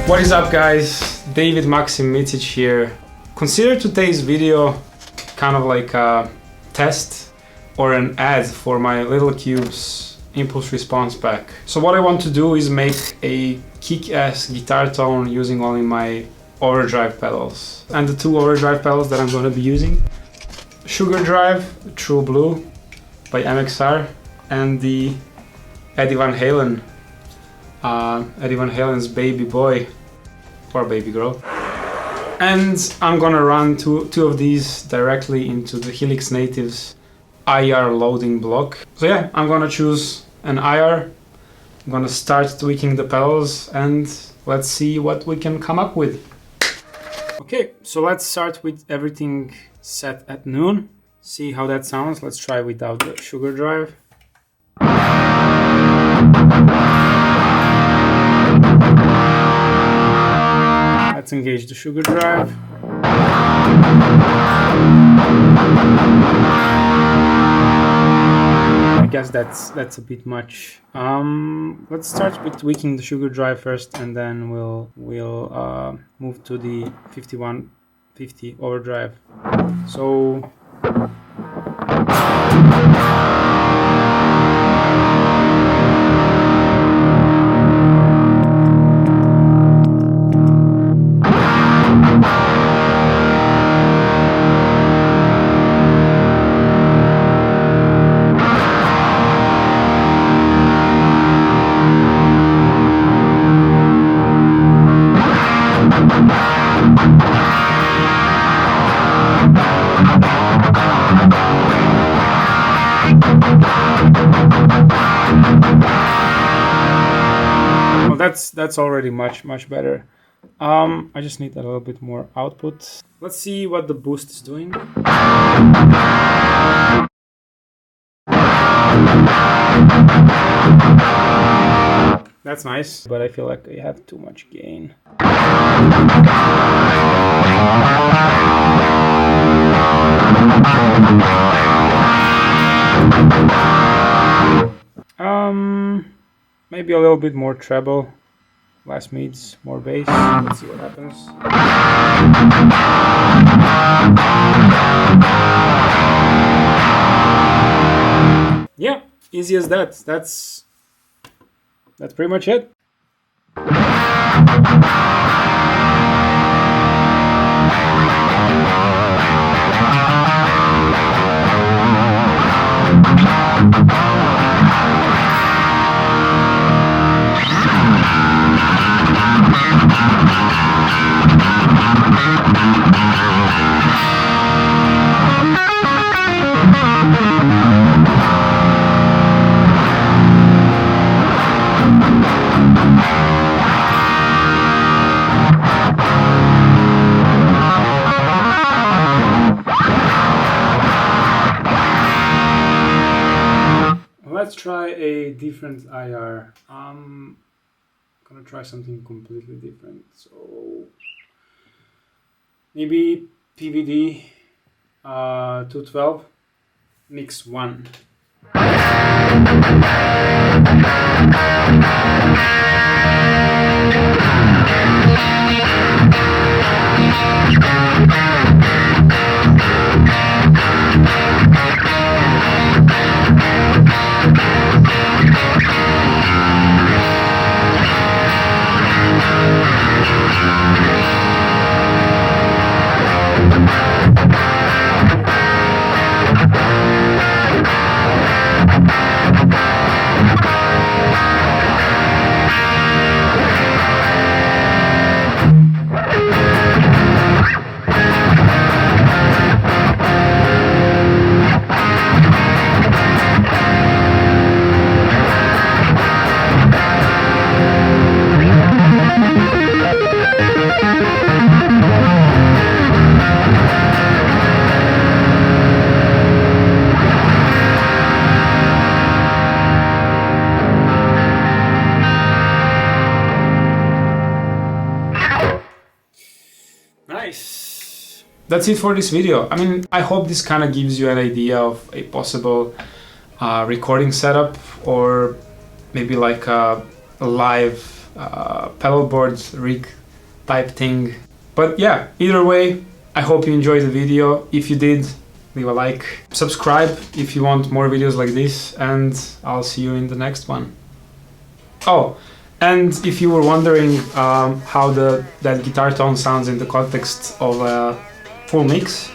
What is up, guys? David Maxim Micic here. Consider today's video kind of like a test or an ad for my Little Cube's impulse response pack. So what I want to do is make a kick-ass guitar tone using only my overdrive pedals. And the two overdrive pedals that I'm going to be using: Sugar Drive True Blue by MXR and the Eddie Van Halen's Baby Boy or Baby Girl. And I'm gonna run two of these directly into the Helix Native's IR loading block. So yeah, I'm gonna choose an IR. I'm gonna start tweaking the pedals and let's see what we can come up with. Okay, so let's start with everything set at noon. See how that sounds. Let's try without the Sugar Drive. Let's engage the Sugar Drive. I guess that's a bit much. Let's start with tweaking the Sugar Drive first, and then we'll move to the 5150 overdrive. So. That's already much better. I just need a little bit more output. Let's see what the boost is doing. That's nice, but I feel like I have too much gain. Maybe a little bit more treble, less mids, more bass. Let's see what happens. Yeah, easy as that. That's pretty much it. Let's try a different IR. I'm gonna try something completely different. So maybe PVD 212 mix 1. That's it for this video. I mean, I hope this kind of gives you an idea of a possible recording setup, or maybe like a live pedal board rig type thing. But yeah, either way, I hope you enjoyed the video. If you did, leave a like, subscribe if you want more videos like this, and I'll see you in the next one. Oh, and if you were wondering how that guitar tone sounds in the context of a full mix,